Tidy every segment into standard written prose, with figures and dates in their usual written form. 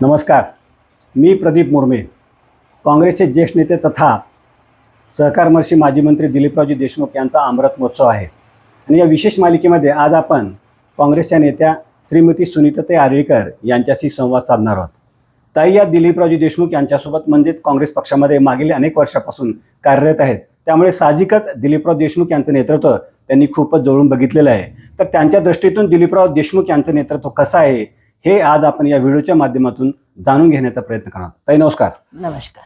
नमस्कार. मी प्रदीप मुर्मे, काँग्रेसचे ज्येष्ठ नेते तथा सहकारमर्षी माजी मंत्री दिलीपरावजी देशमुख यांचा अमृत महोत्सव आहे. आणि या विशेष मालिकेमध्ये आज आपण काँग्रेसच्या नेत्या श्रीमती सुनीताताई आर्ळीकर यांच्याशी संवाद साधणार आहोत. ताई या दिलीपरावजी देशमुख यांच्यासोबत म्हणजेच काँग्रेस पक्षामध्ये मागील अनेक वर्षापासून कार्यरत आहेत. त्यामुळे साहजिकच दिलीपराव देशमुख यांचं नेतृत्व त्यांनी खूपच जवळून बघितलेलं आहे. तर त्यांच्या दृष्टीतून दिलीपराव देशमुख यांचं नेतृत्व कसं आहे हे आज आपण या व्हिडिओच्या माध्यमातून जाणून घेण्याचा प्रयत्न करणार. ताई नमस्कार. नमस्कार.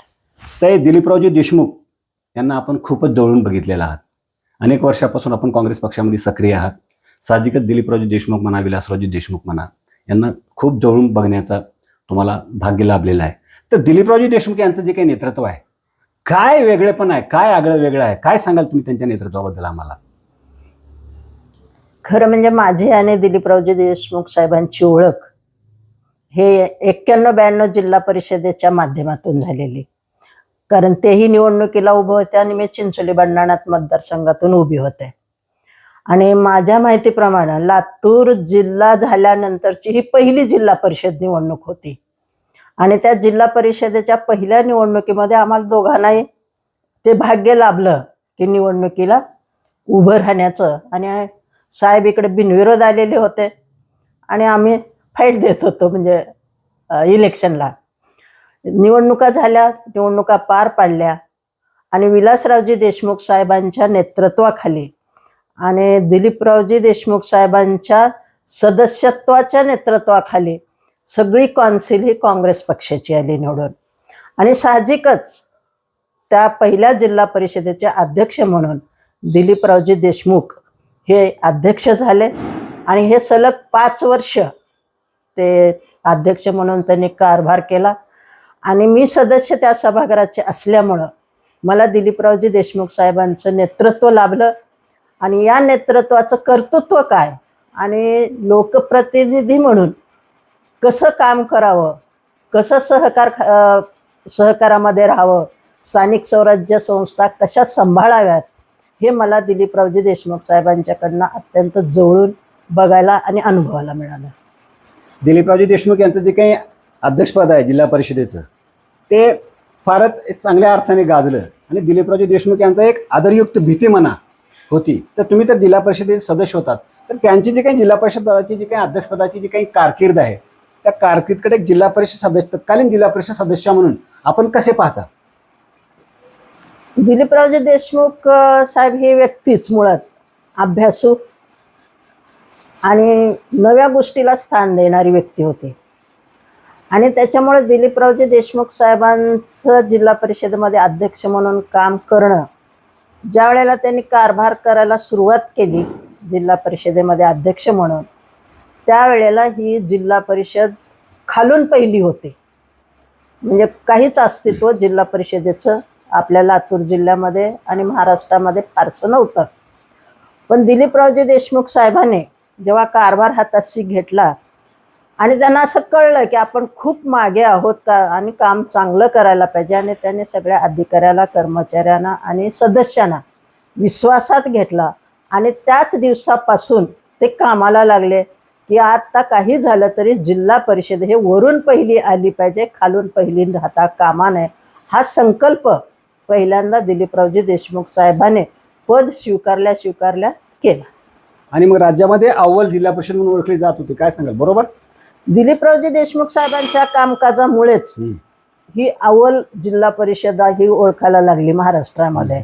ताई दिलीपरावजी देशमुख यांना आपण खूपच जवळून बघितलेलं आहात. अनेक वर्षापासून आपण काँग्रेस पक्षामध्ये सक्रिय आहात. साहजिकच दिलीपरावजी देशमुख म्हणा, विलासरावजी देशमुख म्हणा, यांना खूप जवळून बघण्याचा तुम्हाला भाग्य लाभलेलं आहे. तर दिलीपरावजी देशमुख यांचं जे काही नेतृत्व आहे, काय वेगळेपण आहे, काय आगळं वेगळं आहे, काय सांगाल तुम्ही त्यांच्या नेतृत्वाबद्दल आम्हाला? खरं म्हणजे माझी आणि दिलीपरावजी देशमुख साहेबांची ओळख हे 91-92 जिल्हा परिषदेच्या माध्यमातून झालेली. कारण तेही निवडणुकीला उभे होते आणि मी चिंचोली बंडाणात मतदारसंघातून उभी होते. आणि माझ्या माहितीप्रमाणे लातूर जिल्हा झाल्यानंतरची ही पहिली जिल्हा परिषद निवडणूक होती. आणि त्या जिल्हा परिषदेच्या पहिल्या निवडणुकीमध्ये आम्हाला दोघांनाही ते भाग्य लाभलं की निवडणुकीला उभं राहण्याचं. आणि साहेब इकडे बिनविरोध आलेले होते आणि आम्ही फाईट देत होतो, म्हणजे इलेक्शनला. निवडणुका झाल्या, निवडणुका पार पाडल्या आणि विलासरावजी देशमुख साहेबांच्या नेतृत्वाखाली आणि दिलीपरावजी देशमुख साहेबांच्या सदस्यत्वाच्या नेतृत्वाखाली सगळी कौन्सिल ही काँग्रेस पक्षाची आली निवडून. आणि साहजिकच त्या पहिल्या जिल्हा परिषदेचे अध्यक्ष म्हणून दिलीपरावजी देशमुख हे अध्यक्ष झाले. आणि हे सलग 5 वर्ष ते अध्यक्ष म्हणून त्यांनी कारभार केला. आणि मी सदस्य त्या सभागृहाचे असल्यामुळं मला दिलीपरावजी देशमुख साहेबांचं नेतृत्व लाभलं. आणि या नेतृत्वाचं कर्तृत्व काय आणि लोकप्रतिनिधी म्हणून कसं काम करावं, कसं सहकारामध्ये राहावं, स्थानिक स्वराज्य संस्था कशा सांभाळाव्यात, हे मला दिलीपरावजी देशमुख साहेबांच्याकडनं अत्यंत जवळून बघायला आणि अनुभवायला मिळालं. दिलीपरावजी देशमुख यांचं जे काही अध्यक्षपद आहे जिल्हा परिषदेचं, ते फारच चांगल्या अर्थाने गाजलं. आणि दिलीपरावजी देशमुख यांचा एक आदरयुक्त भीती म्हणा होती. तर तुम्ही तर जिल्हा परिषदेचे सदस्य होतात, तर त्यांची जी काही जिल्हा परिषद पदाची जी काही अध्यक्षपदाची जी काही कारकीर्द आहे, त्या कारकिर्दकडे एक जिल्हा परिषद सदस्य, तत्कालीन जिल्हा परिषद सदस्य म्हणून आपण कसे पाहता? दिलीपरावजी देशमुख साहेब हे व्यक्तीच मुळात अभ्यासू आणि नव्या गोष्टीला स्थान देणारी व्यक्ती होती. आणि त्याच्यामुळे दिलीपरावजी देशमुख साहेबांचं जिल्हा परिषदेमध्ये अध्यक्ष म्हणून काम करणं, ज्या वेळेला त्यांनी कारभार करायला सुरुवात केली जिल्हा परिषदेमध्ये अध्यक्ष म्हणून, त्यावेळेला ही जिल्हा परिषद खालून पहिली होती. म्हणजे काहीच अस्तित्व जिल्हा परिषदेचं आपल्या लातूर जिल्ह्यामध्ये आणि महाराष्ट्रामध्ये फारसं नव्हतं. पण दिलीपरावजी देशमुख साहेबांनी जेव्हा कारभार हाताशी घेतला आणि त्यांना असं कळलं की आपण खूप मागे आहोत का आणि काम चांगलं करायला पाहिजे, आणि त्यांनी सगळ्या अधिकाऱ्याला, कर्मचाऱ्यांना आणि सदस्यांना विश्वासात घेतला. आणि त्याच दिवसापासून ते कामाला लागले की आता काही झालं तरी जिल्हा परिषद हे वरून पहिली आली पाहिजे, खालून पहिली राहता कामा नये, हा संकल्प पहिल्यांदा दिलीपरावजी देशमुख साहेबांनी पद स्वीकारल्या केला. आणि मग राज्यामध्ये अव्वल जिल्हा परिषद म्हणून ओळखली जात होती, काय सांगाल? बरोबर. दिलीपरावजी देशमुख साहेबांच्या कामकाजामुळेच ही अव्वल जिल्हा परिषद ही ओळखायला लागली महाराष्ट्रामध्ये.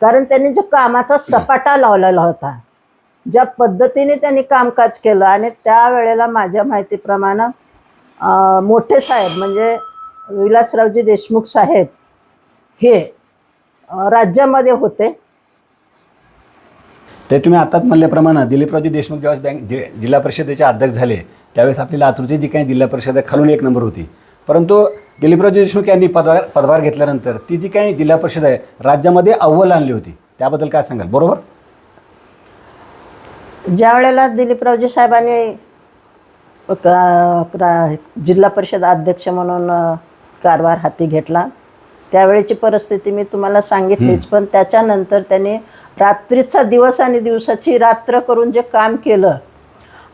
कारण त्यांनी जो कामाचा सपाटा लावलेला होता, ज्या पद्धतीने त्यांनी कामकाज केलं. आणि त्यावेळेला माझ्या माहितीप्रमाणे मोठे साहेब म्हणजे विलासरावजी देशमुख साहेब हे राज्यामध्ये होते. ते तुम्ही आताच म्हणल्याप्रमाणे दिलीपरावजी देशमुख ज्यावेळेस जिल्हा परिषदेचे अध्यक्ष झाले, त्यावेळेस आपली लातूरची जी काही जिल्हा परिषद आहे खालून 1 नंबर होती. परंतु दिलीपरावजी देशमुख यांनी पदभार घेतल्यानंतर ती जी काही जिल्हा परिषद आहे राज्यामध्ये अव्वल आणली होती. त्याबद्दल काय सांगाल? बरोबर. ज्या वेळेला दिलीपरावजी साहेबांनी जिल्हा परिषद अध्यक्ष म्हणून कारभार हाती घेतला, त्यावेळेची परिस्थिती मी तुम्हाला सांगितलीच. पण त्याच्यानंतर त्यांनी रात्रीचा दिवस आणि दिवसाची रात्र करून जे काम केलं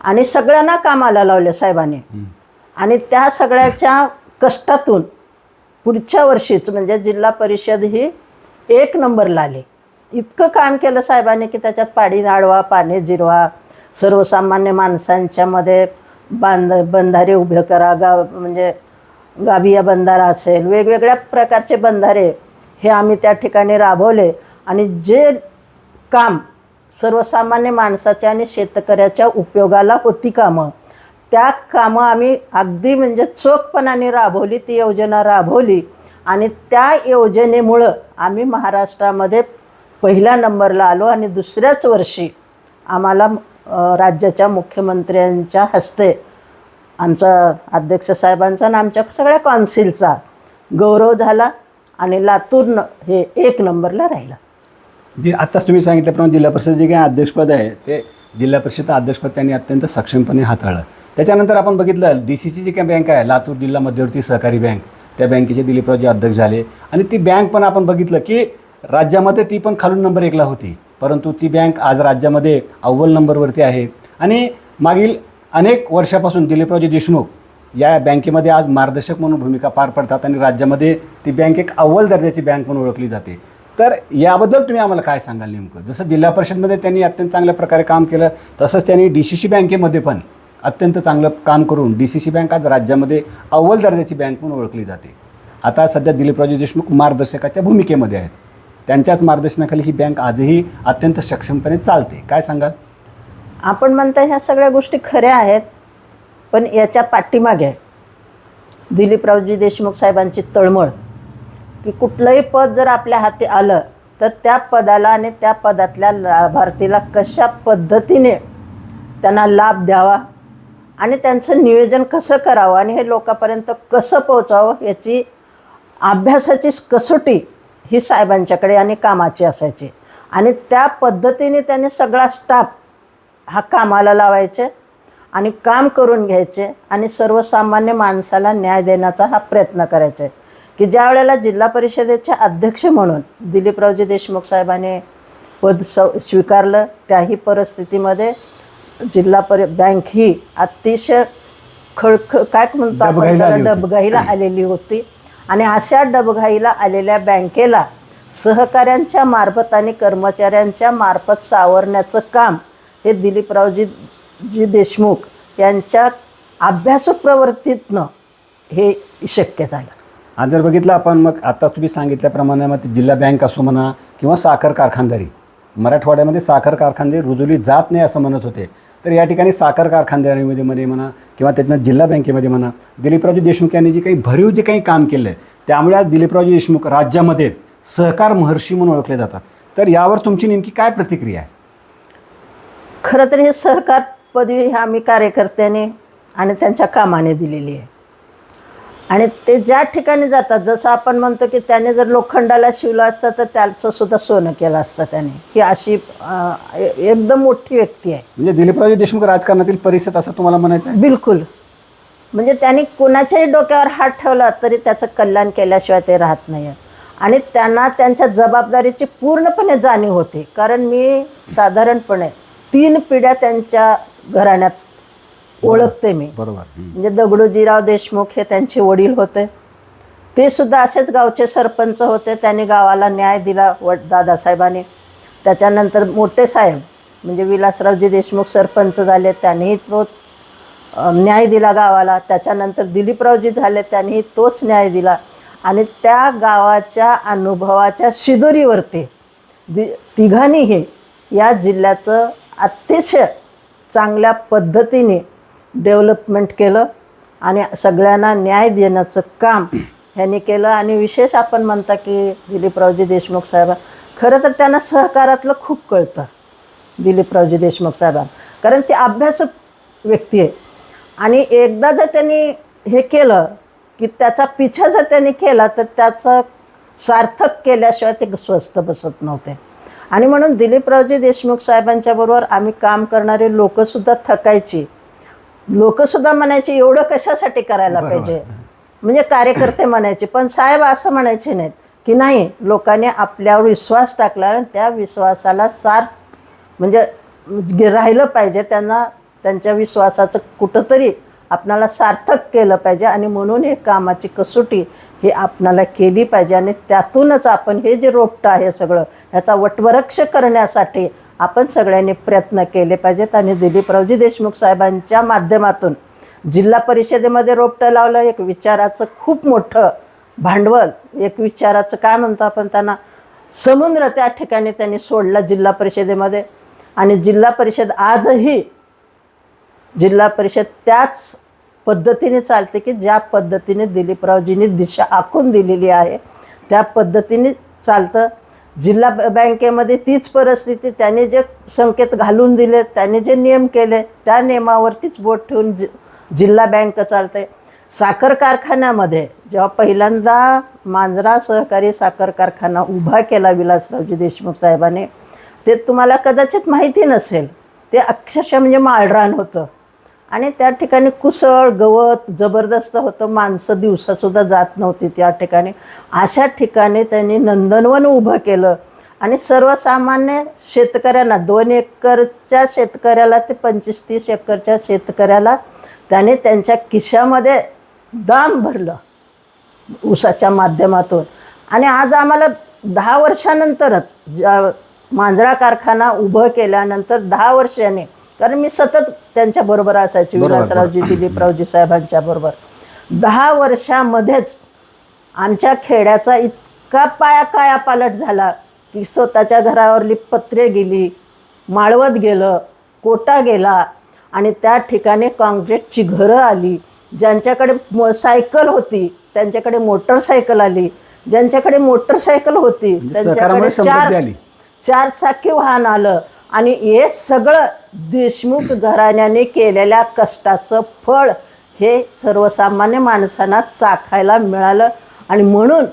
आणि सगळ्यांना कामाला लावले साहेबांनी. आणि त्या सगळ्याच्या कष्टातून पुढच्या वर्षीच म्हणजे जिल्हा परिषद ही 1 नंबरला आली. इतकं काम केलं साहेबांनी की त्याच्यात पाणी अडवा, पाणी जिरवा, सर्वसामान्य माणसांच्यामध्ये बंधारे उभे करा, म्हणजे गाभिया बंधारा असेल, वेगवेगळ्या प्रकारचे बंधारे हे आम्ही त्या ठिकाणी राबवले. आणि जे काम सर्वसामान्य माणसाच्या आणि शेतकऱ्याच्या उपयोगाला होती कामं, त्या कामं आम्ही अगदी म्हणजे चोखपणाने राबवली, ती योजना राबवली. आणि त्या योजनेमुळं आम्ही महाराष्ट्रामध्ये पहिल्या नंबरला आलो. आणि दुसऱ्याच वर्षी आम्हाला राज्याच्या मुख्यमंत्र्यांच्या हस्ते आमचा अध्यक्ष साहेबांचा आणि आमच्या सगळ्या कौन्सिलचा गौरव झाला आणि लातूरनं हे 1 नंबरला राहिलं. जे आत्ताच तुम्ही सांगितल्याप्रमाणे जिल्हा परिषद जे काही अध्यक्षपद आहे ते जिल्हा परिषद अध्यक्षपद त्यांनी अत्यंत सक्षमपणे हाताळलं. त्याच्यानंतर आपण बघितलं DCC जी काही बँक आहे, लातूर जिल्हा मध्यवर्ती सहकारी बँक, त्या बँकेचे दिलीपरावजी अध्यक्ष झाले. आणि ती बँक पण आपण बघितलं की राज्यामध्ये ती पण खालून नंबर 1ला होती, परंतु ती बँक आज राज्यामध्ये अव्वल नंबरवरती आहे. आणि मागील अनेक वर्षापासून दिलीपरावजी देशमुख या बँकेमध्ये आज मार्गदर्शक म्हणून भूमिका पार पडतात आणि राज्यामध्ये ती बँक एक अव्वल दर्जाची बँक म्हणून ओळखली जाते. तर याबद्दल तुम्ही आम्हाला काय सांगाल नेमकं? जसं जिल्हा परिषदमध्ये त्यांनी अत्यंत चांगल्या प्रकारे काम केलं, तसंच त्यांनी DCC बँकेमध्ये पण अत्यंत चांगलं काम करून DCC बँक आज राज्यामध्ये अव्वल दर्जाची बँक म्हणून ओळखली जाते. आता सध्या दिलीपरावजी देशमुख मार्गदर्शकाच्या भूमिकेमध्ये आहेत. त्यांच्याच मार्गदर्शनाखाली ही बँक आजही अत्यंत सक्षमपणे चालते. काय सांगाल? आपण म्हणता ह्या सगळ्या गोष्टी खऱ्या आहेत, पण याच्या पाठीमागे दिलीपरावजी देशमुख साहेबांची तळमळ की कुठलंही पद जर आपल्या हाती आलं तर त्या पदाला आणि त्या पदातल्या लाभार्थीला कशा पद्धतीने त्यांना लाभ द्यावा आणि त्यांचं नियोजन कसं करावं आणि हे लोकांपर्यंत कसं पोहोचावं याची अभ्यासाची कसोटी ही साहेबांच्याकडे आणि कामाची असायची. आणि त्या पद्धतीने त्यांनी सगळा स्टाफ हा कामाला लावायचे आणि काम करून घ्यायचे आणि सर्वसामान्य माणसाला न्याय देण्याचा हा प्रयत्न करायचे. की ज्या वेळेला जिल्हा परिषदेचे अध्यक्ष म्हणून दिलीपरावजी देशमुख साहेबांनी पद स्वीकारलं, त्याही परिस्थितीमध्ये जिल्हा बँक ही अतिशय काय म्हणतो आपण त्याला डबघाईला आलेली होती. आणि अशा डबघाईला आलेल्या बँकेला सहकाऱ्यांच्या मार्फत आणि कर्मचाऱ्यांच्या मार्फत सावरण्याचं काम हे दिलीपरावजी देशमुख यांच्या अभ्यासू प्रवृत्तीतनं हे शक्य झालं. आज जर बघितलं आपण, मग आता तुम्ही सांगितल्याप्रमाणे मग जिल्हा बँक असो म्हणा किंवा साखर कारखानदारी, मराठवाड्यामध्ये साखर कारखानदारी रुजवली जात नाही असं म्हणत होते. तर या ठिकाणी साखर कारखानदारीमध्ये म्हणा किंवा त्यातनं जिल्हा बँकेमध्ये म्हणा, दिलीपरावजी देशमुख यांनी जे काही भरीव जे काही काम केलं आहे, त्यामुळे आज दिलीपरावजी देशमुख राज्यामध्ये सहकार महर्षी म्हणून ओळखले जातात. तर यावर तुमची नेमकी काय प्रतिक्रिया आहे? खरं तर हे सहकार पदवी आम्ही कार्यकर्त्यांनी आणि त्यांच्या कामाने दिलेली आहे. आणि ते ज्या ठिकाणी जातात, जसं आपण म्हणतो की त्याने जर लोखंडाला शिवलं असतं तर त्याचं सुद्धा सोनं केलं असतं त्याने, ही अशी एकदम मोठी व्यक्ती आहे. म्हणजे दिलीपरावजी देशमुख राजकारणातील परिसर असं तुम्हाला म्हणायचं आहे? बिलकुल. म्हणजे त्यांनी कोणाच्याही डोक्यावर हात ठेवला तरी त्याचं कल्याण केल्याशिवाय ते राहत नाही. आणि त्यांना त्यांच्या जबाबदारीची पूर्णपणे जाणीव होती. कारण मी साधारणपणे 3 पिढ्या त्यांच्या घराण्यात ओळखते मी. बरोबर. म्हणजे दगडूजीराव देशमुख हे त्यांचे वडील होते, ते सुद्धा असेच गावचे सरपंच होते. त्यांनी गावाला न्याय दिला दादासाहेबांनी. त्याच्यानंतर मोठे साहेब म्हणजे विलासरावजी देशमुख सरपंच झाले, त्यांनीही तोच न्याय दिला गावाला. त्याच्यानंतर दिलीपरावजी झाले, त्यांनीही तोच न्याय दिला. आणि त्या गावाच्या अनुभवाच्या शिदोरीवरती तिघांनीही या जिल्ह्याचं अतिशय चांगल्या पद्धतीने डेव्हलपमेंट केलं आणि सगळ्यांना न्याय देण्याचं काम ह्यांनी केलं. आणि विशेष आपण म्हणता की दिलीपरावजी देशमुख साहेब, खरं तर त्यांना सहकारातलं खूप कळतं दिलीपरावजी देशमुख साहेब, कारण ते अभ्यासक व्यक्ती आहे. आणि एकदा जर त्यांनी हे केलं की त्याचा पिछा जर त्यांनी केला तर त्याचं सार्थक केल्याशिवाय ते स्वस्थ बसत नव्हते. आणि म्हणून दिलीपरावजी देशमुख साहेबांच्या बरोबर आम्ही काम करणारे लोकंसुद्धा थकायची. लोकंसुद्धा म्हणायचे एवढं कशासाठी करायला पाहिजे, म्हणजे कार्यकर्ते म्हणायचे. पण साहेब असं म्हणायचे नाहीत की नाही, लोकांनी आपल्यावर विश्वास टाकला आणि त्या विश्वासाला सार्थ म्हणजे राहिलं पाहिजे. त्यांना त्यांच्या विश्वासाचं कुठंतरी आपणाला सार्थक केलं पाहिजे आणि म्हणून हे कामाची कसोटी ही आपणाला केली पाहिजे आणि त्यातूनच आपण हे जे रोपटं आहे सगळं ह्याचा वटवृक्ष करण्यासाठी आपण सगळ्यांनी प्रयत्न केले पाहिजेत आणि दिलीपरावजी देशमुख साहेबांच्या माध्यमातून जिल्हा परिषदेमध्ये रोपटं लावलं. एक विचाराचं खूप मोठं भांडवल, एक विचाराचं काय म्हणतो आपण त्यांना समुद्र त्या ठिकाणी त्यांनी सोडला जिल्हा परिषदेमध्ये. आणि जिल्हा परिषद आजही जिल्हा परिषद त्याच पद्धतीने चालते की ज्या पद्धतीने दिलीपरावजींनी दिशा आखून दिलेली आहे त्या पद्धतीने चालतं. जिल्हा बँकेमध्ये तीच परिस्थिती, त्यांनी जे संकेत घालून दिले, त्यांनी जे नियम केले त्या नियमावरतीच बोट ठेवून जिल्हा बँक चालते. साखर कारखान्यामध्ये जेव्हा पहिल्यांदा मांजरा सहकारी साखर कारखाना उभा केला विलासरावजी देशमुख साहेबांनी, ते तुम्हाला कदाचित माहिती नसेल, ते अक्षरशः म्हणजे माळरान होतं आणि त्या ठिकाणी कुसळ गवत जबरदस्त होतं. माणसं दिवसासुद्धा जात नव्हती त्या ठिकाणी. अशा ठिकाणी त्यांनी नंदनवन उभं केलं आणि सर्वसामान्य शेतकऱ्यांना 2 एकरच्या शेतकऱ्याला ते 25-30 एकरच्या शेतकऱ्याला त्याने त्यांच्या खिशामध्ये दाम भरलं ऊसाच्या माध्यमातून. आणि आज आम्हाला 10 वर्षानंतरच मांजरा कारखाना उभं केल्यानंतर 10 वर्षांनी, कारण मी सतत त्यांच्याबरोबर असायचे विलासरावजी दिलीपरावजी साहेबांच्या बरोबर, 10 वर्षामध्येच आमच्या खेड्याचा इतका कायापालट झाला की स्वतःच्या घरावरली पत्रे गेली, माळवत गेलं, कोटा गेला आणि त्या ठिकाणी काँक्रीटची घरं आली. ज्यांच्याकडे सायकल होती त्यांच्याकडे मोटरसायकल आली, ज्यांच्याकडे मोटरसायकल होती त्यांच्याकडे 4 चाकी वाहन आलं. आणि हे सगळं देशमुख घराण्याने केलेल्या कष्टाचं फळ हे सर्वसामान्य माणसांना चाखायला मिळालं आणि म्हणून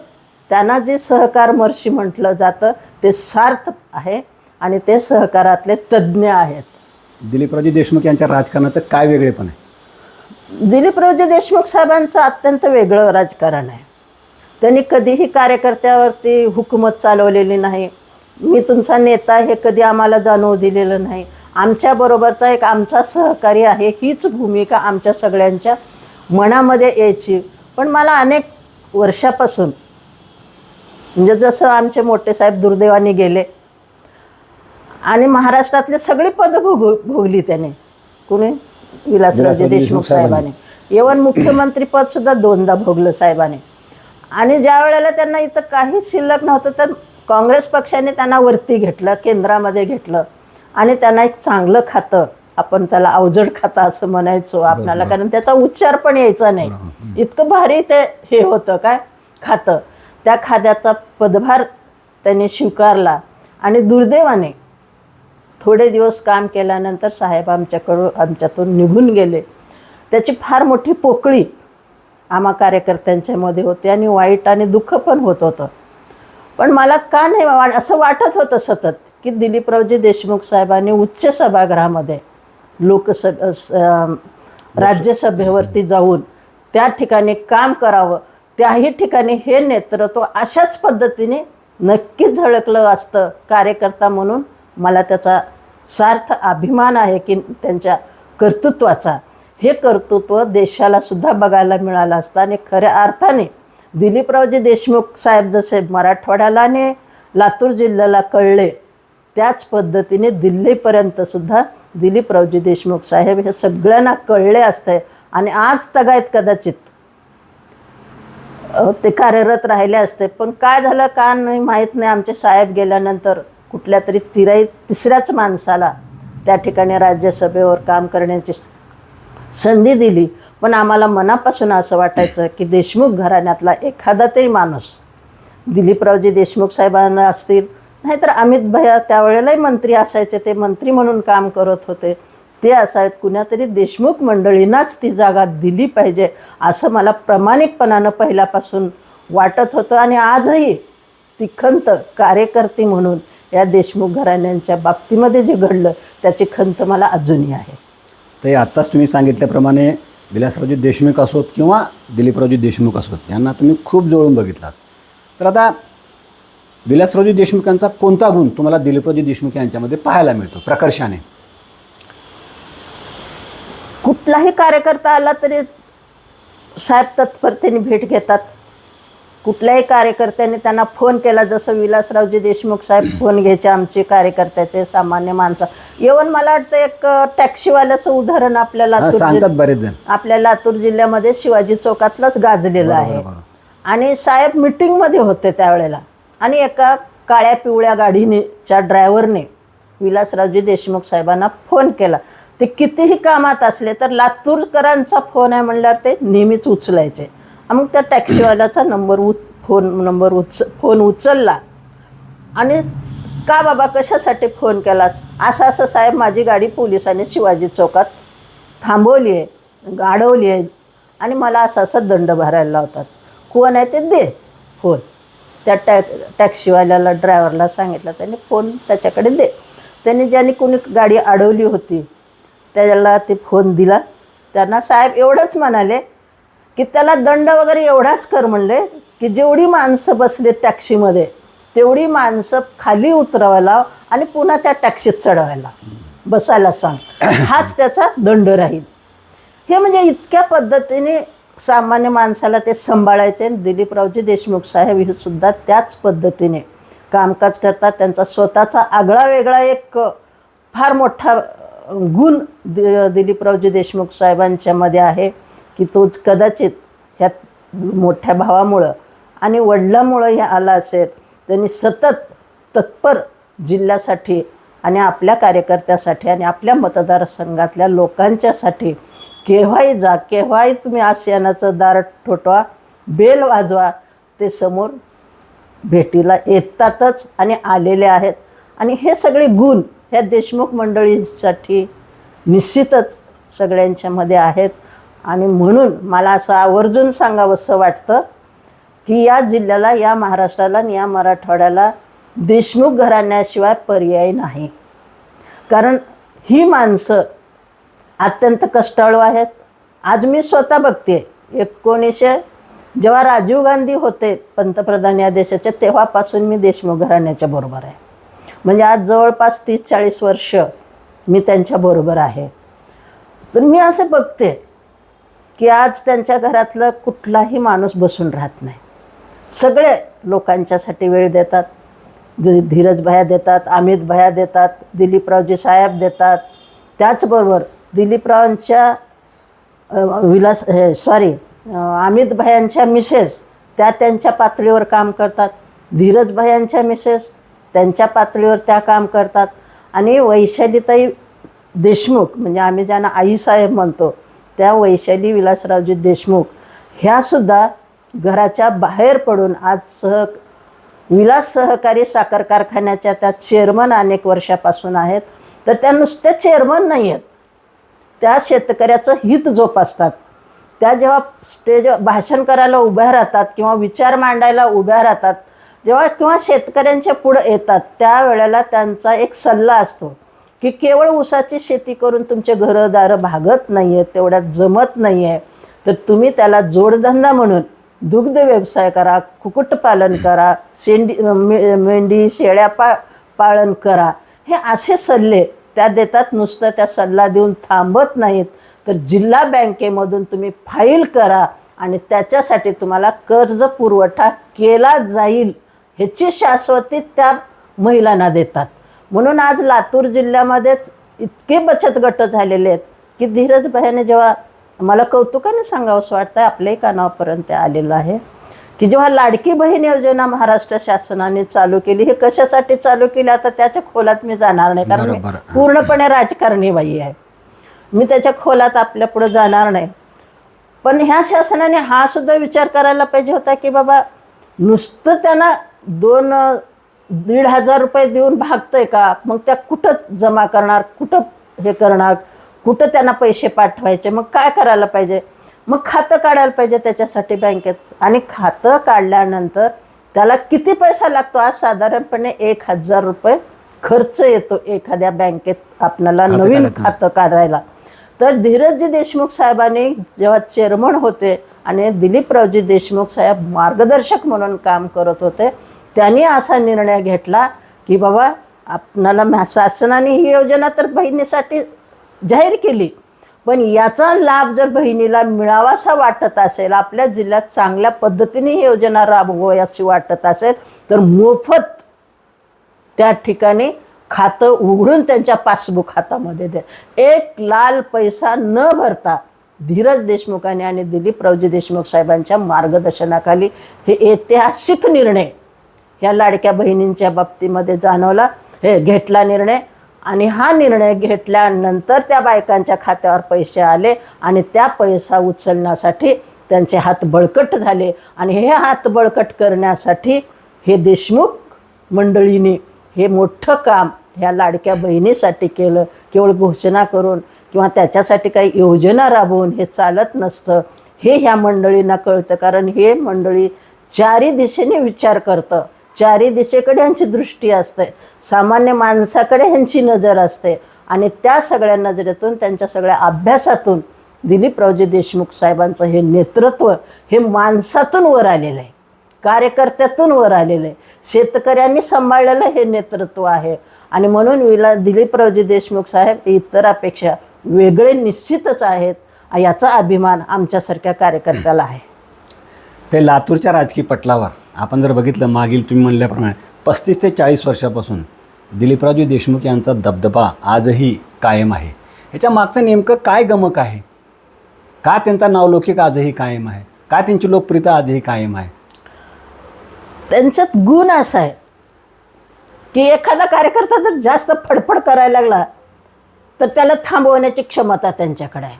त्यांना जे सहकारमर्षी म्हटलं जातं ते सार्थ आहे आणि ते सहकारातले तज्ज्ञ आहेत. दिलीपरावजी देशमुख यांच्या राजकारणाचं काय वेगळेपण आहे? दिलीपरावजी देशमुख साहेबांचं अत्यंत वेगळं राजकारण आहे. त्यांनी कधीही कार्यकर्त्यावरती हुकूमत चालवलेली नाही. मी तुमचा नेता हे कधी आम्हाला जाणवू दिलेलं नाही. आमच्याबरोबरचा एक आमचा सहकारी आहे हीच भूमिका आमच्या सगळ्यांच्या मनामध्ये यायची. पण मला अनेक वर्षापासून म्हणजे जसं आमचे मोठे साहेब दुर्दैवाने गेले आणि महाराष्ट्रातले सगळी पदं भोगली त्याने, कुणी विलासरावजी देशमुख साहेबांनी. इव्हन मुख्यमंत्रीपदसुद्धा 2दा भोगलं साहेबांनी. आणि ज्या वेळेला त्यांना इथं काही शिल्लक नव्हतं तर काँग्रेस पक्षाने त्यांना वरती घेतलं, केंद्रामध्ये घेतलं आणि त्यांना एक चांगलं खातं, आपण त्याला अवजड खातं असं म्हणायचो आपल्याला, कारण त्याचा उच्चार पण यायचा नाही, इतकं भारी ते हे होतं काय खातं. त्या खात्याचा पदभार त्यांनी स्वीकारला आणि दुर्दैवाने थोडे दिवस काम केल्यानंतर साहेब आमच्यातून निघून गेले. त्याची फार मोठी पोकळी आम्हा कार्यकर्त्यांच्यामध्ये होती आणि वाईट आणि दुःख पण होत होतं. पण मला का नाही असं वाटत होतं सतत की दिलीपरावजी देशमुख साहेबांनी उच्च सभागृहामध्ये राज्यसभेवरती जाऊन त्या ठिकाणी काम करावं. त्याही ठिकाणी हे नेतृत्व अशाच पद्धतीने नक्कीच झळकलं असतं कार्यकर्ता म्हणून. मला त्याचा सार्थ अभिमान आहे की त्यांच्या कर्तृत्वाचा. हे कर्तृत्व देशाला सुद्धा बघायला मिळालं असतं आणि खऱ्या अर्थाने दिलीपरावजी देशमुख साहेब जसे मराठवाड्याला आणि लातूर जिल्ह्याला कळले त्याच पद्धतीने दिल्लीपर्यंत सुद्धा दिलीपरावजी देशमुख साहेब हे सगळ्यांना कळले असते आणि आज तगायत कदाचित ते कार्यरत राहिले असते. पण काय झालं का नाही माहीत नाही. आमचे साहेब गेल्यानंतर कुठल्या तरी 3ऱ्याच माणसाला त्या ठिकाणी राज्यसभेवर काम करण्याची संधी दिली. पण आम्हाला मनापासून असं वाटायचं की देशमुख घराण्यातला एखादा तरी माणूस दिलीपरावजी देशमुख साहेबांना असतील, नाहीतर अमित भैया त्यावेळेलाही मंत्री असायचे, ते मंत्री म्हणून काम करत होते, ते असावेत. कुणातरी देशमुख मंडळींनाच ती जागा दिली पाहिजे असं मला प्रामाणिकपणानं पहिल्यापासून वाटत होतं. आणि आजही ती खंत कार्यकर्ती म्हणून या देशमुख घराण्यांच्या बाबतीमध्ये जे घडलं त्याची खंत मला अजूनही आहे. तर आत्ताच तुम्ही सांगितल्याप्रमाणे विलासरावजी देशमुख असोत किंवा दिलीपरावजी देशमुख असोत यांना तुम्ही खूप जवळून बघितलात. तर आता विलासरावजी देशमुखांचा कोणता गुण तुम्हाला दिलीपरावजी देशमुख यांच्यामध्ये पाहायला मिळतो प्रकर्षाने? कुठलाही कार्यकर्ता आला तरी साहेब तत्परतेने भेट घेतात. कुठल्याही कार्यकर्त्याने त्यांना फोन केला, जसं विलासरावजी देशमुख साहेब फोन घ्यायचे आमचे कार्यकर्त्याचे, सामान्य माणसं. इव्हन मला वाटतं एक टॅक्सीवाल्याचं उदाहरण आपल्या सांगतात बरेच जण. आपल्या लातूर जिल्ह्यामध्ये शिवाजी चौकातलंच गाजलेलं आहे. आणि साहेब मिटिंगमध्ये होते त्यावेळेला, आणि एका काळ्या पिवळ्या गाडीच्या ड्रायव्हरने विलासरावजी देशमुख साहेबांना फोन केला. ते कितीही कामात असले तर लातूरकरांचा फोन आहे म्हणल्यावर ते नेहमीच उचलायचे. मग त्या टॅक्सीवाल्याचा फोन उचलला आणि का बाबा कशासाठी फोन केला, असं असं साहेब माझी गाडी पोलिसांनी शिवाजी चौकात थांबवली आहे, अडवली आहे आणि मला असं दंड भरायला लावतात. कोण आहे ते दे फोन. त्या टॅक्सीवाल्याला ड्रायव्हरला सांगितलं, त्याने फोन त्याच्याकडे दे. त्याने ज्याने कोणी गाडी अडवली होती त्याला ते फोन दिला. त्यांना साहेब एवढंच म्हणाले की त्याला दंड वगैरे एवढाच कर म्हणले की जेवढी माणसं बसले टॅक्सीमध्ये तेवढी माणसं खाली उतरवायला आणि पुन्हा त्या टॅक्सीत चढवायला बसायला सांग, हाच त्याचा दंड राहील. हे म्हणजे इतक्या पद्धतीने सामान्य माणसाला ते सांभाळायचे. दिलीपरावजी देशमुख साहेब हे सुद्धा त्याच पद्धतीने कामकाज करतात. त्यांचा स्वतःचा आगळा वेगळा एक फार मोठा गुण दिलीपरावजी देशमुख साहेबांच्यामध्ये आहे की तोच कदाचित ह्या मोठ्या भावामुळं आणि वडिलांमुळं हे आला असेल. त्यांनी सतत तत्पर जिल्ह्यासाठी आणि आपल्या कार्यकर्त्यासाठी आणि आपल्या मतदारसंघातल्या लोकांच्यासाठी केव्हाही जा, केव्हाही तुम्ही आशियानाचं दार ठोठवा, बेल वाजवा, ते समोर भेटीला येतातच आणि आलेले आहेत. आणि हे सगळे गुण ह्या देशमुख मंडळींसाठी निश्चितच सगळ्यांच्यामध्ये आहेत. आणि म्हणून मला असं आवर्जून सांगावंसं वाटतं की या जिल्ह्याला, या महाराष्ट्राला आणि या मराठवाड्याला देशमुख घराण्याशिवाय पर्याय नाही. कारण ही माणसं अत्यंत कष्टाळू आहेत. आज मी स्वतः बघते, 1900 जेव्हा राजीव गांधी होते पंतप्रधान या देशाचे, तेव्हापासून मी देशमुख घराण्याच्या बरोबर आहे. म्हणजे आज जवळपास 30-40 वर्ष मी त्यांच्याबरोबर आहे. तर मी असं बघते की आज त्यांच्या घरातलं कुठलाही माणूस बसून राहत नाही. सगळे लोकांच्यासाठी वेळ देतात. धीरज भैया देतात, अमित भैया देतात, दिलीपरावजी साहेब देतात. त्याचबरोबर दिलीपरावांच्या अमित भैयांच्या मिसेस त्या त्यांच्या पातळीवर काम करतात. धीरज भैयांच्या मिसेस त्यांच्या पातळीवर त्या काम करतात. आणि वैशालीताई देशमुख, म्हणजे आम्ही ज्यांना आईसाहेब म्हणतो, त्या वैशाली विलासरावजी देशमुख ह्यासुद्धा घराच्या बाहेर पडून आज विलास सहकारी साखर कारखान्याच्या त्या चेअरमन अनेक वर्षापासून आहेत. तर त्या नुसत्या चेअरमन नाही आहेत, त्या शेतकऱ्याचं हित जोपासतात. त्या जेव्हा स्टेजवर भाषण करायला उभ्या राहतात किंवा विचार मांडायला उभ्या राहतात, जेव्हा किंवा शेतकऱ्यांच्या पुढं येतात, त्यावेळेला त्यांचा एक सल्ला असतो की केवळ ऊसाची शेती करून तुमचे घरंदारं भागत नाही आहेत, तेवढ्यात जमत नाही आहे, तर तुम्ही त्याला जोडधंदा म्हणून दुग्ध व्यवसाय करा, कुक्कुटपालन करा, मेंढी शेळ्या पालन करा. हे असे सल्ले त्या देतात. नुसतं त्या सल्ला देऊन थांबत नाहीत, तर जिल्हा बँकेमधून तुम्ही फाईल करा आणि त्याच्यासाठी तुम्हाला कर्ज पुरवठा केला जाईल ह्याची शाश्वती त्या महिलांना देतात. म्हणून आज लातूर जिल्ह्यामध्येच इतके बचत गट झालेले आहेत की धीरज भैयाने, जेव्हा मला कौतुकाने सांगावंसं वाटतं, आपल्याही कानापर्यंत आलेलं आहे की जेव्हा लाडकी बहीण योजना महाराष्ट्र शासनाने चालू केली, हे कशासाठी चालू केली आता त्याच्या खोलात मी जाणार नाही, कारण मी पूर्णपणे राजकारणी बाई आहे. मी त्याच्या खोलात आपल्या पुढे जाणार नाही. पण ह्या शासनाने हा सुद्धा विचार करायला पाहिजे होता की बाबा नुसतं त्यांना 2,000-1,500 रुपये देऊन भागतंय का, मग त्या कुठं जमा करणार, कुठं हे करणार, कुठं त्यांना पैसे पाठवायचे, मग काय करायला पाहिजे, मग खातं काढायला पाहिजे त्याच्यासाठी बँकेत. आणि खातं काढल्यानंतर त्याला किती पैसा लागतो, आज साधारणपणे 1,000 रुपये खर्च येतो एखाद्या बँकेत आपल्याला नवीन खातं काढायला. तर धीरजजी देशमुख साहेबांनी जेव्हा चेअरमन होते आणि दिलीपरावजी देशमुख साहेब मार्गदर्शक म्हणून काम करत होते, त्यांनी असा निर्णय घेतला की बाबा आपणाला शासनाने ही योजना तर बहिणीसाठी जाहीर केली, पण याचा लाभ जर बहिणीला मिळावासा वाटत असेल, आपल्या जिल्ह्यात चांगल्या पद्धतीने ही योजना राबवावी वाटत असेल, तर मोफत त्या ठिकाणी खातं उघडून त्यांच्या पासबुक हातामध्ये द्या. एक लाल पैसा न भरता धीरज देशमुखांनी आणि दिलीपरावजी देशमुख साहेबांच्या मार्गदर्शनाखाली हे ऐतिहासिक निर्णय ह्या लाडक्या बहिणींच्या बाबतीमध्ये जाणवला, हे घेतला निर्णय. आणि हा निर्णय घेतल्यानंतर त्या बायकांच्या खात्यावर पैसे आले आणि त्या पैसा उचलण्यासाठी त्यांचे हात बळकट झाले. आणि हे हात बळकट करण्यासाठी हे देशमुख मंडळीने हे मोठं काम ह्या लाडक्या बहिणीसाठी केलं. केवळ घोषणा करून किंवा त्याच्यासाठी काही योजना राबवून हे चालत नसतं, हे ह्या मंडळींना कळतं. कारण हे मंडळी चारी दिशेने विचार करतं, चारी दिशेकडे ह्यांची दृष्टी असते, सामान्य माणसाकडे ह्यांची नजर असते. आणि त्या सगळ्या नजरेतून, त्यांच्या सगळ्या अभ्यासातून दिलीपरावजी देशमुख साहेबांचं हे नेतृत्व हे माणसातून वर आलेलं आहे, कार्यकर्त्यातून वर आलेलं आहे, शेतकऱ्यांनी सांभाळलेलं हे नेतृत्व आहे. आणि म्हणून दिलीपरावजी देशमुख साहेब इतरांपेक्षा वेगळे निश्चितच आहेत. याचा अभिमान आमच्यासारख्या कार्यकर्त्याला आहे. ते लातूरच्या राजकीय पटलावर आपण जर बघितलं, मागील तुम्ही म्हणल्याप्रमाणे 35 ते 40 वर्षापासून दिलीपरावजी देशमुख यांचा दबदबा आजही कायम आहे. ह्याच्या मागचं नेमकं काय गमक आहे? का त्यांचा नावलौकिक आजही कायम आहे? का त्यांची लोकप्रियता आजही कायम आहे? त्यांच्यात गुण असा आहे की एखादा कार्यकर्ता जर जास्त फडफड करायला लागला तर त्याला थांबवण्याची क्षमता त्यांच्याकडे आहे.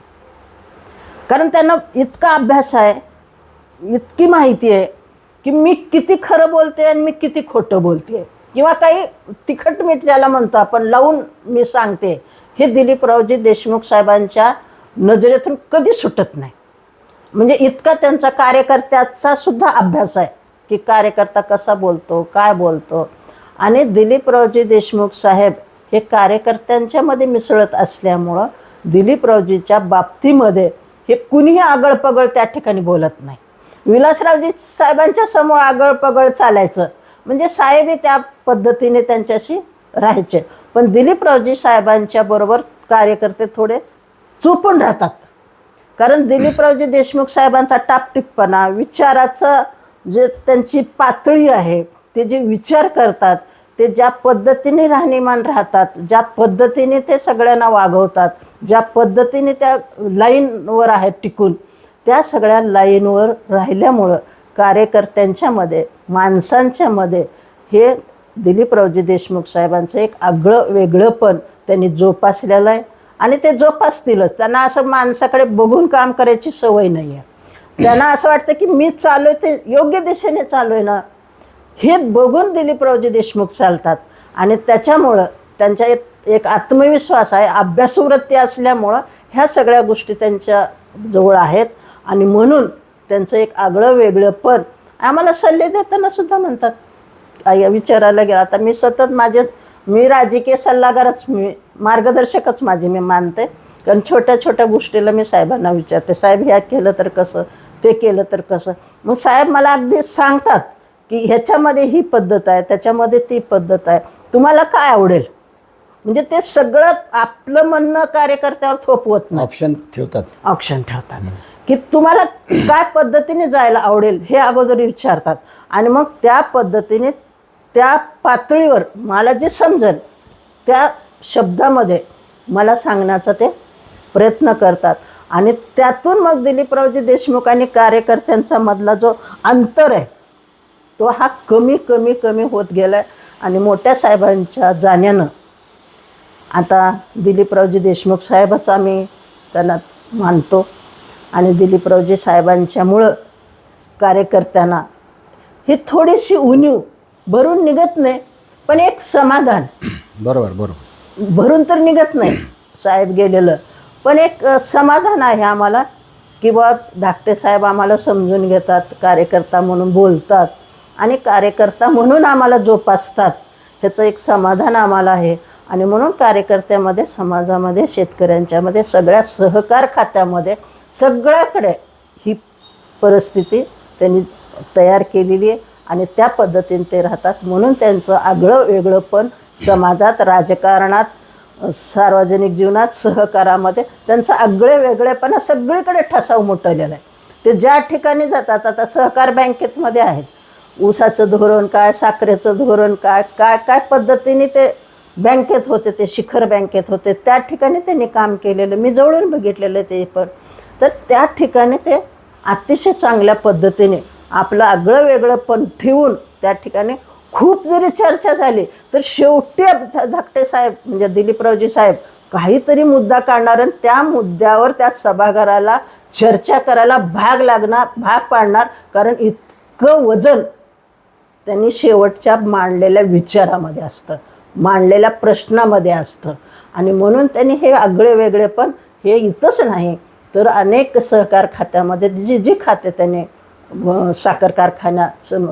कारण त्यांना इतका अभ्यास आहे, इतकी माहिती आहे की मी किती खरं बोलते आणि मी किती खोटं बोलते, किंवा काही तिखट मीठ ज्याला म्हणतो आपण लावून मी सांगते, हे दिलीपरावजी देशमुख साहेबांच्या नजरेतून कधी सुटत नाही. म्हणजे इतका त्यांचा कार्यकर्त्याचा सुद्धा अभ्यास आहे की कार्यकर्ता कसा बोलतो, काय बोलतो. आणि दिलीपरावजी देशमुख साहेब हे कार्यकर्त्यांच्यामध्ये मिसळत असल्यामुळं दिलीपरावजीच्या बाबतीमध्ये हे कुणीही आगळपगळ त्या ठिकाणी बोलत नाही. विलासरावजी साहेबांच्या समोर आगळपगळ चालायचं म्हणजे साहेबही त्या पद्धतीने त्यांच्याशी राहायचे. पण दिलीपरावजी साहेबांच्या बरोबर कार्यकर्ते थोडे चुपून राहतात. कारण दिलीपरावजी देशमुख साहेबांचा टापटिपपणा, विचाराचं जे त्यांची पातळी आहे, ते जे विचार करतात, ते ज्या पद्धतीने राहणीमान राहतात, ज्या पद्धतीने ते सगळ्यांना वागवतात, ज्या पद्धतीने त्या लाईनवर आहेत टिकून, त्या सगळ्या लाईनवर राहिल्यामुळं कार्यकर्त्यांच्यामध्ये, माणसांच्यामध्ये हे दिलीपरावजी देशमुख साहेबांचं एक आगळं वेगळंपण त्यांनी जोपासलेलं आहे. आणि ते जोपासतीलच. त्यांना असं माणसाकडे बघून काम करायची सवय नाही आहे. त्यांना असं वाटतं की मी चालू आहे ते योग्य दिशेने चालू आहे ना, हे बघून दिलीपरावजी देशमुख चालतात. आणि त्याच्यामुळं त्यांच्या एक आत्मविश्वास आहे, अभ्यासवृत्ती असल्यामुळं ह्या सगळ्या गोष्टी त्यांच्या जवळ आहेत. आणि म्हणून त्यांचं एक आगळं वेगळं पण आम्हाला सल्ले देताना सुद्धा म्हणतात. विचारायला गेला आता मी राजकीय सल्लागारच, मी मार्गदर्शकच मी मानते. कारण छोट्या छोट्या गोष्टीला मी साहेबांना विचारते, साहेब ह्या केलं तर कसं, ते केलं तर कसं. मग साहेब मला अगदी सांगतात की ह्याच्यामध्ये ही पद्धत आहे, त्याच्यामध्ये ती पद्धत आहे, तुम्हाला काय आवडेल. म्हणजे ते सगळं आपलं म्हणणं कार्यकर्त्यावर थोपवत नाही, ऑप्शन ठेवतात की तुम्हाला काय पद्धतीने जायला आवडेल हे अगोदर विचारतात. आणि मग त्या पद्धतीने त्या पातळीवर मला जे समजेल त्या शब्दामध्ये मला सांगण्याचा ते प्रयत्न करतात. आणि त्यातून मग दिलीपरावजी देशमुख आणि कार्यकर्त्यांचा मधला जो अंतर आहे तो हा कमी कमी कमी होत गेला आहे. आणि मोठ्या साहेबांच्या जाण्यानं आता दिलीपरावजी देशमुख साहेबच आम्ही त्यांना मानतो. आणि दिलीपरावजी साहेबांच्यामुळं कार्यकर्त्यांना ही थोडीशी उणीव भरून निघत नाही, पण एक समाधान. बरोबर भरून तर निघत नाही साहेब गेलेलं, पण एक समाधान आहे आम्हाला की बा धाकटे साहेब आम्हाला समजून घेतात, कार्यकर्ता म्हणून बोलतात आणि कार्यकर्ता म्हणून आम्हाला जोपासतात, ह्याचं एक समाधान आम्हाला आहे. आणि म्हणून कार्यकर्त्यामध्ये, समाजामध्ये, शेतकऱ्यांच्यामध्ये, सगळ्या सहकार खात्यामध्ये सगळ्याकडे ही परिस्थिती त्यांनी तयार केलेली आहे. आणि त्या पद्धतीने ते राहतात. म्हणून त्यांचं आगळं वेगळं पण समाजात, राजकारणात, सार्वजनिक जीवनात सहकारामध्ये त्यांचा आगळे वेगळेपणा सगळीकडे ठसा उमटवलेला आहे. ते ज्या ठिकाणी जातात, आता सहकार बँकेतमध्ये आहेत, ऊसाचं धोरण काय, साखरेचं धोरण काय, काय काय पद्धतीने ते बँकेत होते, ते शिखर बँकेत होते, त्या ठिकाणी त्यांनी काम केलेलं मी जवळून बघितलेलं ते पण. तर त्या ठिकाणी ते अतिशय चांगल्या पद्धतीने आपलं आगळं वेगळं पण ठेवून त्या ठिकाणी खूप जरी चर्चा झाली तर शेवटी धाकटे साहेब म्हणजे दिलीपरावजी साहेब काहीतरी मुद्दा काढणार आणि त्या मुद्द्यावर त्या सभागृहाला चर्चा करायला भाग पाडणार. कारण इतकं वजन त्यांनी शेवटच्या मांडलेल्या विचारामध्ये असतं, मांडलेल्या प्रश्नामध्ये असतं. आणि म्हणून त्यांनी हे आगळे वेगळे पण हे इथंच नाही तर अनेक सहकार खात्यामध्ये जी खाते त्यांनी साखर कारखाना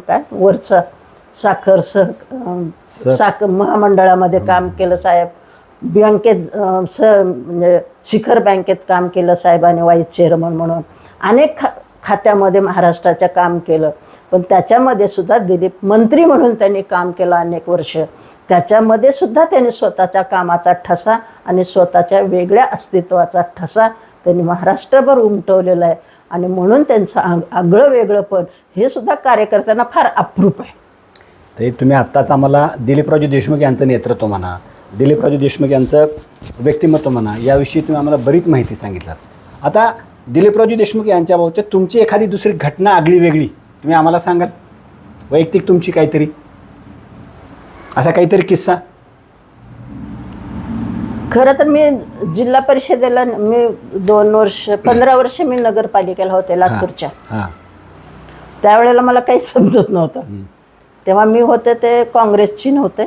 काय वरचं साखर साखर महामंडळामध्ये काम केलं साहेब, बँकेत म्हणजे शिखर बँकेत काम केलं साहेबांनी व्हाईस चेअरमन म्हणून, अनेक खात्यामध्ये महाराष्ट्राच्या काम केलं. पण त्याच्यामध्ये सुद्धा दिलीप मंत्री म्हणून त्यांनी काम केलं अनेक वर्ष. त्याच्यामध्ये सुद्धा त्यांनी स्वतःच्या कामाचा ठसा आणि स्वतःच्या वेगळ्या अस्तित्वाचा ठसा त्यांनी महाराष्ट्रभर उमटवलेला आहे. आणि म्हणून त्यांचं आगळं वेगळं पण हे सुद्धा कार्यकर्त्यांना फार अप्रूप आहे. ते तुम्ही आत्ताच आम्हाला दिलीपरावजी देशमुख यांचं नेतृत्व म्हणा, दिलीपरावजी देशमुख यांचं व्यक्तिमत्व म्हणा, याविषयी तुम्ही आम्हाला बरीच माहिती सांगितलात. आता दिलीपरावजी देशमुख यांच्याबाबत तुमची एखादी दुसरी घटना आगळी वेगळी तुम्ही आम्हाला सांगाल, वैयक्तिक तुमची काहीतरी असा काहीतरी किस्सा? खरं तर मी जिल्हा परिषदेला मी 15 वर्ष मी नगरपालिकेला होते लातूरच्या. त्यावेळेला मला काही समजत नव्हतं. तेव्हा मी होते ते काँग्रेसची नव्हते,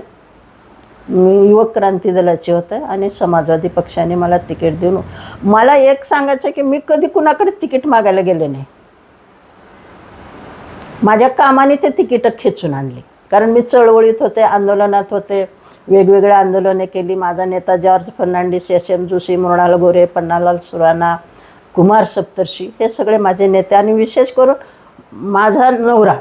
मी युवक क्रांती दलाचे होते आणि समाजवादी पक्षाने मला तिकीट देऊन, मला एक सांगायचं की मी कधी कुणाकडे तिकीट मागायला गेले नाही. माझ्या कामाने ते तिकीटं खेचून आणली. कारण मी चळवळीत होते, आंदोलनात होते, वेगवेगळे आंदोलने केली. माझा नेता जॉर्ज फर्नांडिस, एस.एम. जोशी, मृणाल गोरे, पन्नालाल सुराणा, कुमार सप्तर्षी हे सगळे माझे नेते. आणि विशेष करून माझा नवरा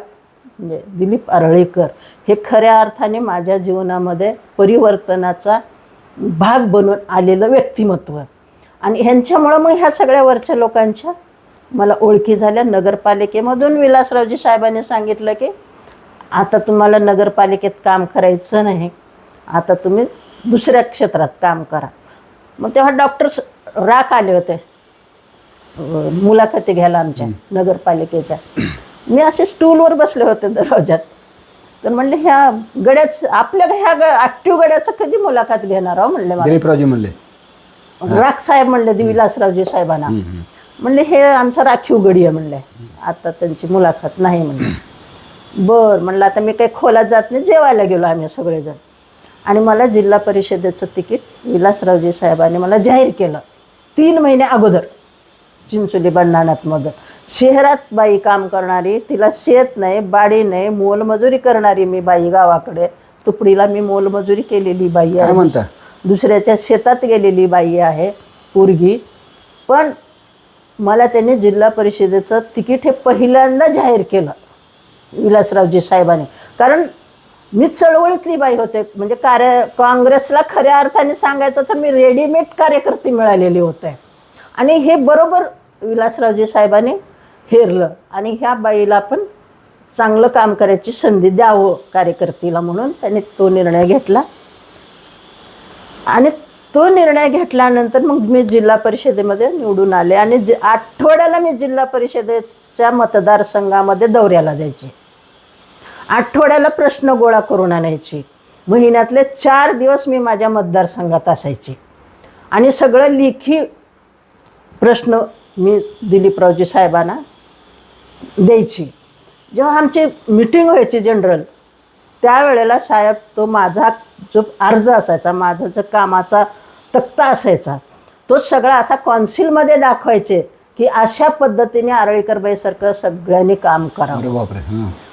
म्हणजे दिलीप आरळीकर हे खऱ्या अर्थाने माझ्या जीवनामध्ये परिवर्तनाचा भाग बनून आलेलं व्यक्तिमत्व. आणि ह्यांच्यामुळं मग ह्या सगळ्या वरच्या लोकांच्या मला ओळखी झाल्या. नगरपालिकेमधून विलासरावजी साहेबांनी सांगितलं की आता तुम्हाला नगरपालिकेत काम करायचं नाही, आता तुम्ही दुसऱ्या क्षेत्रात काम करा. मग तेव्हा डॉक्टर राख आले होते मुलाखती घ्यायला आमच्या नगरपालिकेच्या. मी असे स्टूलवर बसले होते दरवाजात. तर म्हणले ह्या गड्याच आपल्या ह्या ॲक्टिव्ह गड्याचं कधी मुलाखत घेणार आहो म्हणले. दिलीपरावजी म्हणले, राख साहेब म्हणले विलासरावजी साहेबांना. म्हणले हे आमचा राखीव गडी आहे म्हणले, आता त्यांची मुलाखत नाही म्हणले. बरं म्हणलं आता मी काही खोलात जात नाही. जेवायला गेलो आम्ही सगळेजण. आणि मला जिल्हा परिषदेचं तिकीट विलासरावजी साहेबांनी मला जाहीर केलं 3 महिने अगोदर. चिंचोली बंडाणातमधून शहरात बाई काम करणारी, तिला शेत नाही, बाडी नाही, मोलमजुरी करणारी मी बाई, गावाकडे तुपडीला मी मोलमजुरी केलेली बाई आहे, दुसऱ्याच्या शेतात गेलेली बाई आहे पोरगी. पण मला त्यांनी जिल्हा परिषदेचं तिकीट हे पहिल्यांदा जाहीर केलं विलासरावजी साहेबांनी. कारण मी चळवळीतली बाई होते, म्हणजे काँग्रेसला खऱ्या अर्थाने सांगायचं तर मी रेडीमेड कार्यकर्ती मिळालेली होते. आणि हे बरोबर विलासरावजी साहेबांनी हेरलं आणि ह्या बाईला पण चांगलं काम करायची संधी द्यावं कार्यकर्तीला, म्हणून त्यांनी तो निर्णय घेतला. आणि तो निर्णय घेतल्यानंतर मग मी जिल्हा परिषदेमध्ये निवडून आले. आणि आठवड्याला मी जिल्हा परिषदेच्या मतदारसंघामध्ये दौऱ्याला जायचे. आठवड्याला प्रश्न गोळा करून आणायची. महिन्यातले 4 दिवस मी माझ्या मतदारसंघात असायचे. आणि सगळं लेखी प्रश्न मी दिलीपरावजी साहेबांना द्यायची. जेव्हा आमची मीटिंग व्हायची जनरल, त्यावेळेला साहेब तो माझा जो अर्ज असायचा, माझा जो कामाचा तक्ता असायचा, तो सगळा असा कौन्सिलमध्ये दाखवायचे की अशा पद्धतीने आरळीकरबाईसारखं सगळ्यांनी काम करावं.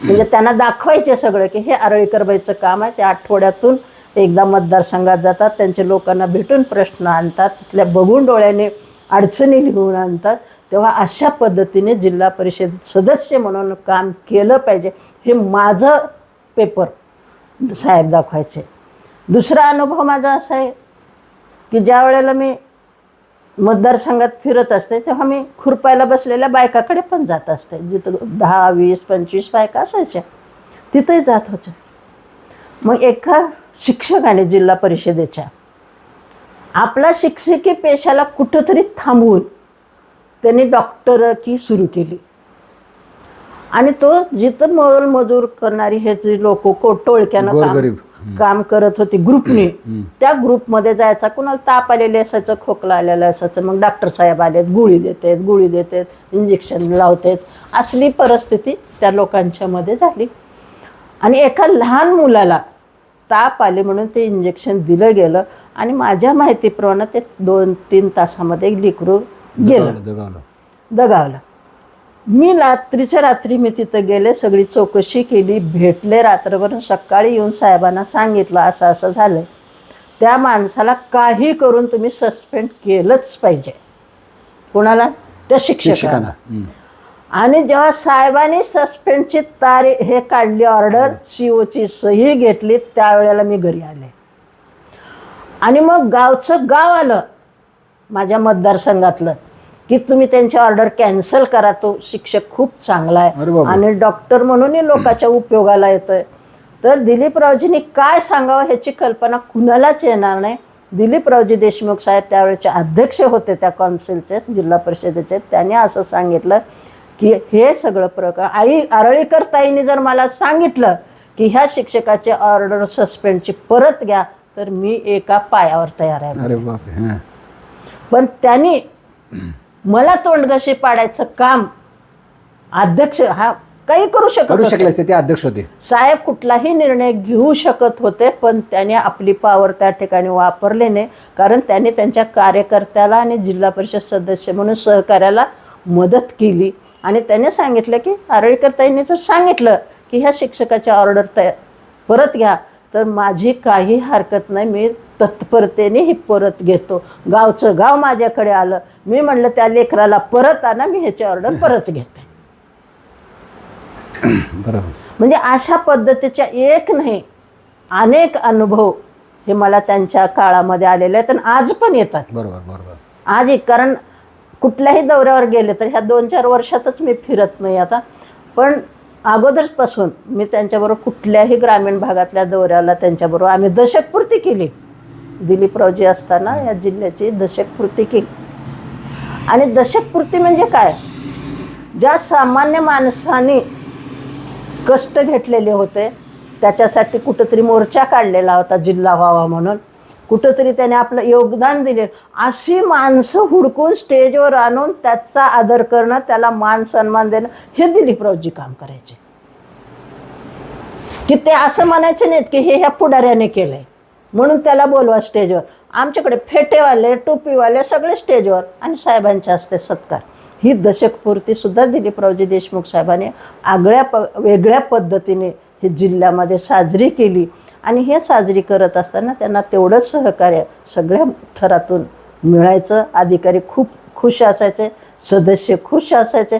म्हणजे त्यांना दाखवायचे सगळं की हे आरळीकरबाईचं काम आहे. त्या आठवड्यातून एकदा मतदारसंघात जातात, त्यांच्या लोकांना भेटून प्रश्न आणतात, तिथल्या बघून डोळ्याने अडचणी लिहून आणतात. तेव्हा अशा पद्धतीने जिल्हा परिषद सदस्य म्हणून काम केलं पाहिजे हे माझं पेपर साहेब दाखवायचे. दुसरा अनुभव माझा असा आहे की ज्या वेळेला मी मतदारसंघात फिरत असते तेव्हा मी खुरपायला बसलेल्या बायकाकडे पण जात असते, जिथं 10, 20, 25 बायका असायच्या तिथंही जात होत्या. मग एका शिक्षकाने जिल्हा परिषदेच्या आपला शिक्षकी पेशाला कुठंतरी थांबवून त्यांनी डॉक्टरकी सुरू केली. आणि तो जिथं मोलमजूर करणारी हे जे लोक टोळक्यानं काम करत होते ग्रुपने, त्या ग्रुपमध्ये जायचा. कुणाला ताप आलेले असायचं, खोकला आलेला असायचं, मग डॉक्टर साहेब आलेत, गोळी देतात, इंजेक्शन लावतात. असली परिस्थिती त्या लोकांच्या मध्ये झाली. आणि एका लहान मुलाला ताप आले म्हणून ते इंजेक्शन दिलं गेलं आणि माझ्या माहितीप्रमाणे ते 2-3 तासामध्ये लेकरू गेलं, दगावलं. मी रात्रीच्या रात्री मी तिथं गेले, सगळी चौकशी केली, भेटले रात्रभर. सकाळी येऊन साहेबांना सांगितलं असं असं झालं. त्या माणसाला काही करून तुम्ही सस्पेंड केलंच पाहिजे. कोणाला? त्या शिक्षकांना. आणि जेव्हा साहेबांनी सस्पेंडची तारीख हे काढली, ऑर्डर, COची सही घेतली, त्यावेळेला मी घरी आले. आणि मग गावचं गाव आलं माझ्या मतदारसंघातलं की तुम्ही त्यांची ऑर्डर कॅन्सल करा, तो शिक्षक खूप चांगला आहे आणि डॉक्टर म्हणूनही लोकांच्या उपयोगाला येतोय. तर दिलीपरावजींनी काय सांगावं ह्याची कल्पना कुणालाच येणार नाही. दिलीपरावजी देशमुख साहेब त्यावेळेचे अध्यक्ष होते त्या कौन्सिलचे, जिल्हा परिषदेचे. त्यांनी असं सांगितलं की हे सगळं प्रकार आरळीकर ताईंनी जर मला सांगितलं की ह्या शिक्षकाचे ऑर्डर सस्पेंडची परत घ्या तर मी एका पायावर तयार आहे. पण त्यांनी मला तोंडघशी पाडायचं काम अध्यक्ष हा काही करू शकले, ते अध्यक्ष होते. साहेब कुठलाही निर्णय घेऊ शकत होते, पण त्याने आपली पावर त्या ठिकाणी वापरले नाही. कारण त्याने त्यांच्या कार्यकर्त्याला आणि जिल्हा परिषद सदस्य म्हणून सहकार्याला मदत केली. आणि त्याने सांगितलं की आरळीकर ताईंनी जर सांगितलं की ह्या शिक्षकाच्या ऑर्डर परत घ्या तर माझी काही हरकत नाही, मी तत्परतेने ही परत घेतो. गावचं गाव माझ्याकडे आलं, मी म्हणलं त्या लेकराला परत आणा, मी ह्याची ऑर्डर परत घेते. बरोबर. म्हणजे अशा पद्धतीच्या एक नाही अनेक अनुभव हे मला त्यांच्या काळामध्ये आलेले आहेत आणि आज पण येतात. बरोबर. आज कारण कुठल्याही दौऱ्यावर गेले तर ह्या 2-4 वर्षातच मी फिरत नाही आता, पण अगोदरपासून मी त्यांच्याबरोबर कुठल्याही ग्रामीण भागातल्या दौऱ्याला त्यांच्याबरोबर आम्ही दशकपूर्ती केली. दिलीपरावजी असताना या जिल्ह्याची दशकपूर्ती केली. आणि दशकपूर्ती म्हणजे काय, ज्या सामान्य माणसाने कष्ट घेतलेले होते त्याच्यासाठी कुठंतरी मोर्चा काढलेला होता जिल्हा व्हावा म्हणून, कुठंतरी त्याने आपलं योगदान दिले, अशी माणसं हुडकून स्टेजवर आणून त्याचा आदर करणं, त्याला मान सन्मान देणं, हे दिलीपरावजी काम करायचे. की ते असं म्हणायचे नाहीत की हे ह्या पुढाऱ्याने केलंय म्हणून त्याला बोलवा स्टेजवर. आमच्याकडे फेटेवाले, टोपीवाले सगळे स्टेजवर आणि साहेबांच्या हस्ते सत्कार. ही दशकपूर्तीसुद्धा दिलीपरावजी देशमुख साहेबांनी वेगळ्या पद्धतीने हे जिल्ह्यामध्ये साजरी केली. आणि हे साजरी करत असताना त्यांना तेवढंच सहकार्य सगळ्या थरातून मिळायचं. अधिकारी खूप खुश असायचे, सदस्य खुश असायचे.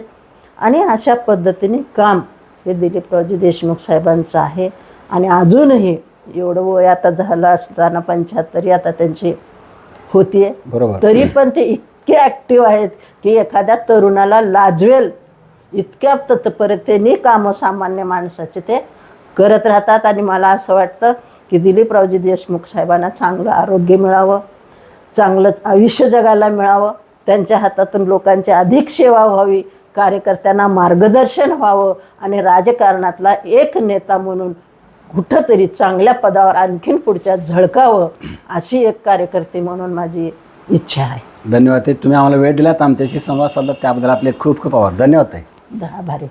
आणि अशा पद्धतीने काम हे दिलीपरावजी देशमुख साहेबांचं आहे. आणि अजूनही एवढं वय आता झालं असताना 75 आता त्यांची होतीये, तरी पण ते इतके ॲक्टिव्ह आहेत की एखाद्या तरुणाला लाजवेल इतक्या तत्परतेने कामं सामान्य माणसाचे ते करत राहतात. आणि मला असं वाटतं की दिलीपरावजी देशमुख साहेबांना चांगलं आरोग्य मिळावं, चांगलं आयुष्य जगायला मिळावं, त्यांच्या हातातून लोकांची अधिक सेवा व्हावी, कार्यकर्त्यांना मार्गदर्शन व्हावं आणि राजकारणातला एक नेता म्हणून कुठंतरी चांगल्या पदावर आणखीन पुढच्या झळकावं, अशी एक कार्यकर्ती म्हणून माझी इच्छा आहे. धन्यवाद. तुम्ही आम्हाला वेळ दिलात, आमच्याशी संवाद साधला त्याबद्दल आपले खूप खूप आभार. धन्यवाद ताई. आभारी.